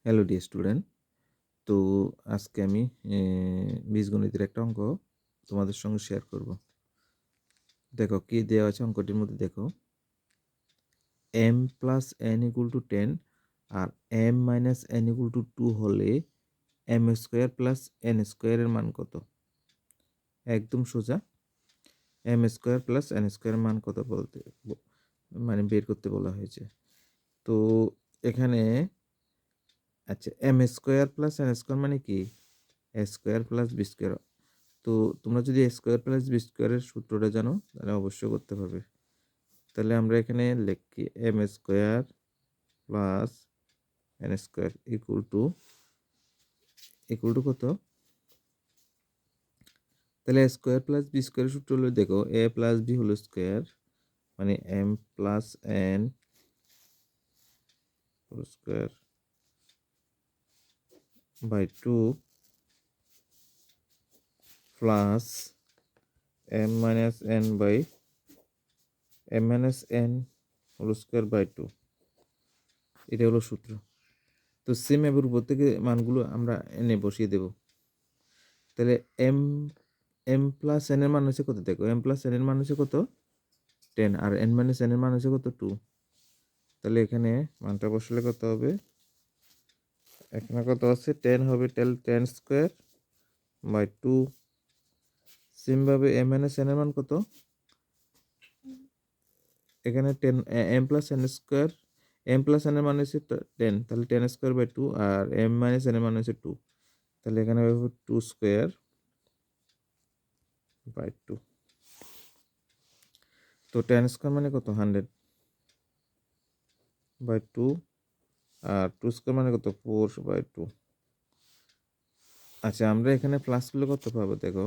Hello dear student. তো আজকে আমি বীজগণিতের একটা অঙ্ক তোমাদের সঙ্গে শেয়ার করব। দেখো কি দেওয়া আছে অঙ্কটির মধ্যে। দেখো m plus n equal to 10 আর m minus n equal to 2 হলে m স্কোয়ার প্লাস n স্কোয়ারের মান কত? একদম সোজা, m স্কোয়ার প্লাস n স্কোয়ারের মান কত বলতে মানে বের করতে বলা হয়েছে। তো এখানে আচ্ছা, m square plus n square মানে কি? a square plus b square. তো তোমরা যদি a স্কোয়ার প্লাস বি স্কোয়ারের সূত্রটা জানো তাহলে অবশ্যই করতে পারবে। তাহলে আমরা এখানে লিখি M square plus N square equal to কত? তাহলে এ স্কোয়ার প্লাস বি স্কোয়ারের সূত্র হলো, দেখো এ প্লাস বি হলো স্কোয়ার মানে M plus N whole square by 2 plus M minus N by M minus N whole square by 2। এটা হলো সূত্র। তো সেম এর উপর থেকে মানগুলো আমরা এনে বসিয়ে দেব। তাহলে এম এম প্লাস এন এর মান হচ্ছে কত? দেখো এম প্লাস এন এর মান হচ্ছে কত? 10 আর এন মাইনাস এন এর মান হচ্ছে কত? 2। তাহলে এখানে মানটা বসালে কত হবে? এখানে কত আছে? 10 হবে, 10 স্কোয়ার বাই 2। সেমভাবে এম মাইনাস এন এর মান কত? এখানে 10 M plus N square, M plus N এর মান হচ্ছে 10, তাহলে 10 স্কোয়ার বাই 2 আর এম মাইনাস এন এর মান হচ্ছে 2। তাহলে এখানে হবে 2 স্কোয়ার বাই 2। তো 10 স্কোয়ার মানে কত? 100 বাই 2 আর 2 স্কোয়ার মানে কত? 4 বাই 2। আচ্ছা, আমরা এখানে প্লাস করলে কত পাবো? দেখো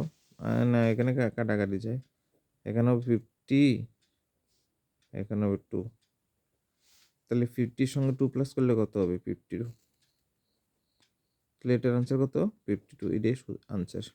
না, এখানে কাটাকাটি যায়। এখানে হবে 50, এখানে হবে 2। তাহলে 50-র সঙ্গে 2 প্লাস করলে কত হবে? 52। তাহলে এটার আনসার কত? 52। এটাই আনসার।